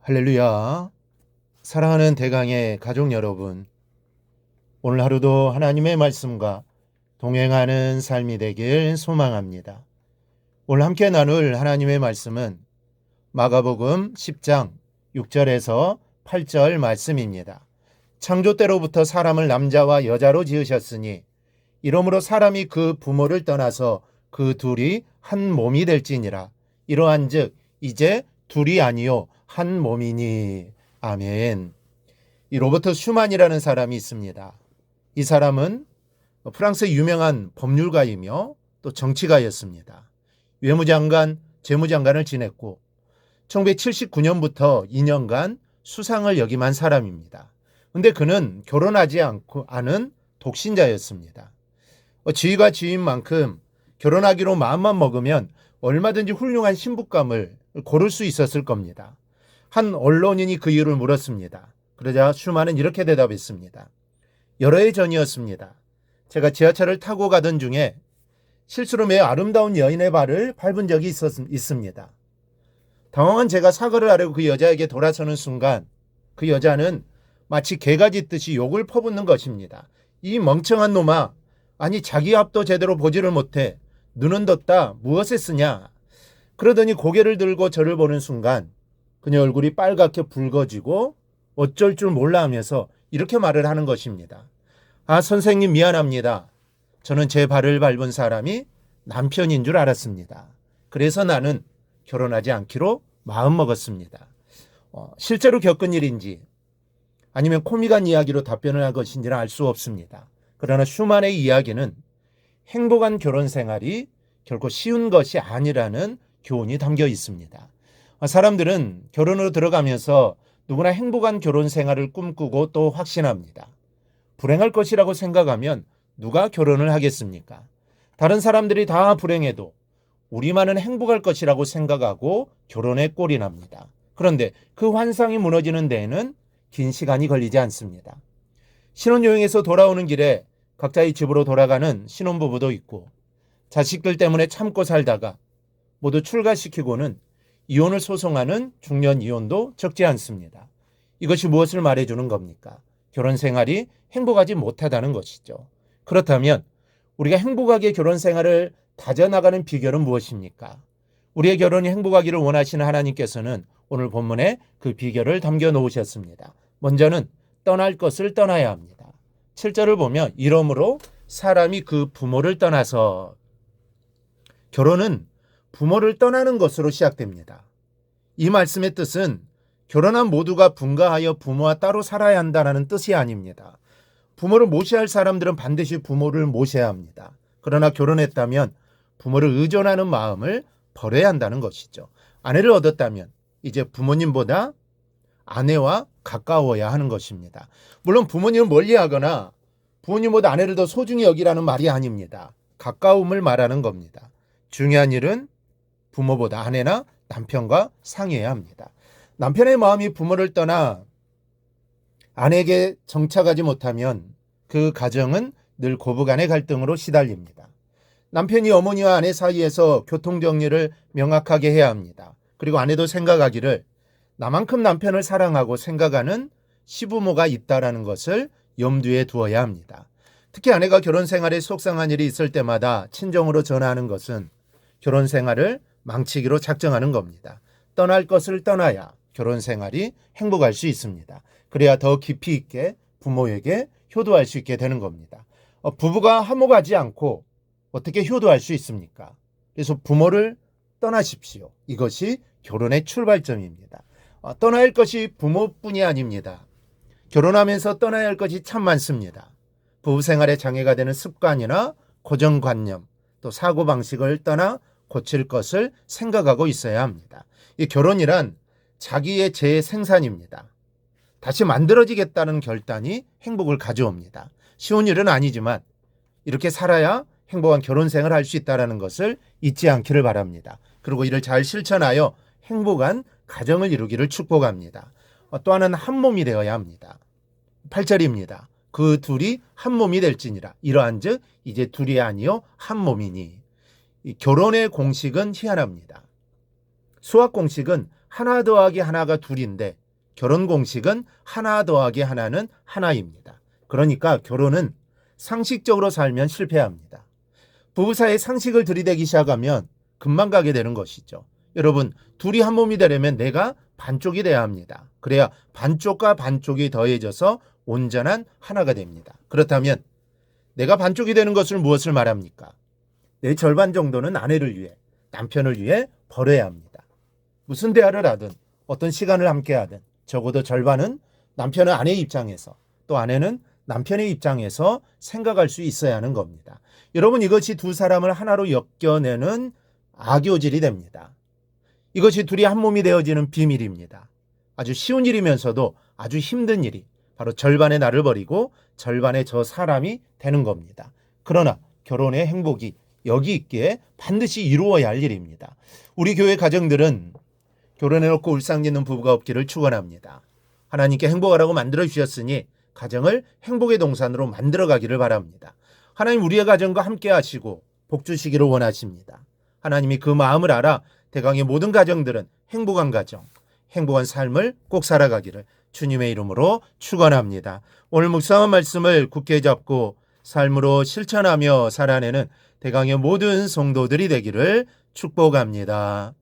할렐루야. 사랑하는 대강의 가족 여러분, 오늘 하루도 하나님의 말씀과 동행하는 삶이 되길 소망합니다. 오늘 함께 나눌 하나님의 말씀은 마가복음 10장 6절에서 8절 말씀입니다. 창조 때로부터 사람을 남자와 여자로 지으셨으니 이러므로 사람이 그 부모를 떠나서 그 둘이 한 몸이 될지니라. 이러한즉 이제 둘이 아니요 한 몸이니. 아멘. 이 로버트 슈만이라는 사람이 있습니다. 이 사람은 프랑스 유명한 법률가이며 또 정치가였습니다. 외무장관, 재무장관을 지냈고 1979년부터 2년간 수상을 역임한 사람입니다. 근데 그는 결혼하지 않은 독신자였습니다. 지위가 지위인 만큼 결혼하기로 마음만 먹으면 얼마든지 훌륭한 신부감을 고를 수 있었을 겁니다. 한 언론인이 그 이유를 물었습니다. 그러자 슈만은 이렇게 대답했습니다. 여러 해 전이었습니다. 제가 지하철을 타고 가던 중에 실수로 매우 아름다운 여인의 발을 밟은 적이 있습니다. 당황한 제가 사과를 하려고 그 여자에게 돌아서는 순간 그 여자는 마치 개가 짖듯이 욕을 퍼붓는 것입니다. 이 멍청한 놈아, 아니 자기 앞도 제대로 보지를 못해 눈은 떴다 무엇에 쓰냐. 그러더니 고개를 들고 저를 보는 순간 그녀 얼굴이 빨갛게 붉어지고 어쩔 줄 몰라 하면서 이렇게 말을 하는 것입니다. 아, 선생님 미안합니다. 저는 제 발을 밟은 사람이 남편인 줄 알았습니다. 그래서 나는 결혼하지 않기로 마음먹었습니다. 실제로 겪은 일인지 아니면 코믹한 이야기로 답변을 한 것인지는 알 수 없습니다. 그러나 슈만의 이야기는 행복한 결혼 생활이 결코 쉬운 것이 아니라는 교훈이 담겨 있습니다. 사람들은 결혼으로 들어가면서 누구나 행복한 결혼 생활을 꿈꾸고 또 확신합니다. 불행할 것이라고 생각하면 누가 결혼을 하겠습니까? 다른 사람들이 다 불행해도 우리만은 행복할 것이라고 생각하고 결혼에 꼴이 납니다. 그런데 그 환상이 무너지는 데에는 긴 시간이 걸리지 않습니다. 신혼여행에서 돌아오는 길에 각자의 집으로 돌아가는 신혼부부도 있고 자식들 때문에 참고 살다가 모두 출가시키고는 이혼을 소송하는 중년 이혼도 적지 않습니다. 이것이 무엇을 말해주는 겁니까? 결혼 생활이 행복하지 못하다는 것이죠. 그렇다면 우리가 행복하게 결혼 생활을 다져나가는 비결은 무엇입니까? 우리의 결혼이 행복하기를 원하시는 하나님께서는 오늘 본문에 그 비결을 담겨 놓으셨습니다. 먼저는 떠날 것을 떠나야 합니다. 7절을 보면 이러므로 사람이 그 부모를 떠나서, 결혼은 부모를 떠나는 것으로 시작됩니다. 이 말씀의 뜻은 결혼한 모두가 분가하여 부모와 따로 살아야 한다는 뜻이 아닙니다. 부모를 모셔야 할 사람들은 반드시 부모를 모셔야 합니다. 그러나 결혼했다면 부모를 의존하는 마음을 버려야 한다는 것이죠. 아내를 얻었다면 이제 부모님보다 아내와 가까워야 하는 것입니다. 물론 부모님을 멀리하거나 부모님보다 아내를 더 소중히 여기라는 말이 아닙니다. 가까움을 말하는 겁니다. 중요한 일은 부모보다 아내나 남편과 상의해야 합니다. 남편의 마음이 부모를 떠나 아내에게 정착하지 못하면 그 가정은 늘 고부간의 갈등으로 시달립니다. 남편이 어머니와 아내 사이에서 교통정리를 명확하게 해야 합니다. 그리고 아내도 생각하기를 나만큼 남편을 사랑하고 생각하는 시부모가 있다는 것을 염두에 두어야 합니다. 특히 아내가 결혼 생활에 속상한 일이 있을 때마다 친정으로 전화하는 것은 결혼 생활을 망치기로 작정하는 겁니다. 떠날 것을 떠나야 결혼 생활이 행복할 수 있습니다. 그래야 더 깊이 있게 부모에게 효도할 수 있게 되는 겁니다. 부부가 화목하지 않고 어떻게 효도할 수 있습니까? 그래서 부모를 떠나십시오. 이것이 결혼의 출발점입니다. 떠나야 할 것이 부모뿐이 아닙니다. 결혼하면서 떠나야 할 것이 참 많습니다. 부부 생활에 장애가 되는 습관이나 고정관념, 또 사고방식을 떠나 고칠 것을 생각하고 있어야 합니다. 이 결혼이란 자기의 재생산입니다. 다시 만들어지겠다는 결단이 행복을 가져옵니다. 쉬운 일은 아니지만 이렇게 살아야 행복한 결혼 생활을 할 수 있다는 것을 잊지 않기를 바랍니다. 그리고 이를 잘 실천하여 행복한 가정을 이루기를 축복합니다. 또 하나는 한 몸이 되어야 합니다. 8절입니다. 그 둘이 한 몸이 될지니라. 이러한즉 이제 둘이 아니요 한 몸이니. 이 결혼의 공식은 희한합니다. 수학 공식은 하나 더하기 하나가 둘인데 결혼 공식은 하나 더하기 하나는 하나입니다. 그러니까 결혼은 상식적으로 살면 실패합니다. 부부 사이에 상식을 들이대기 시작하면 금방 가게 되는 것이죠. 여러분, 둘이 한 몸이 되려면 내가 반쪽이 돼야 합니다. 그래야 반쪽과 반쪽이 더해져서 온전한 하나가 됩니다. 그렇다면 내가 반쪽이 되는 것을 무엇을 말합니까? 내 절반 정도는 아내를 위해, 남편을 위해 버려야 합니다. 무슨 대화를 하든 어떤 시간을 함께 하든 적어도 절반은 남편은 아내의 입장에서 또 아내는 남편의 입장에서 생각할 수 있어야 하는 겁니다. 여러분, 이것이 두 사람을 하나로 엮여내는 악교질이 됩니다. 이것이 둘이 한 몸이 되어지는 비밀입니다. 아주 쉬운 일이면서도 아주 힘든 일이 바로 절반의 나를 버리고 절반의 저 사람이 되는 겁니다. 그러나 결혼의 행복이 여기 있기에 반드시 이루어야 할 일입니다. 우리 교회 가정들은 결혼해놓고 울상짓는 부부가 없기를 축원합니다. 하나님께 행복하라고 만들어 주셨으니 가정을 행복의 동산으로 만들어가기를 바랍니다. 하나님 우리의 가정과 함께 하시고 복 주시기를 원하십니다. 하나님이 그 마음을 알아 대강의 모든 가정들은 행복한 가정, 행복한 삶을 꼭 살아가기를 주님의 이름으로 축원합니다. 오늘 묵상한 말씀을 굳게 잡고 삶으로 실천하며 살아내는 대강의 모든 성도들이 되기를 축복합니다.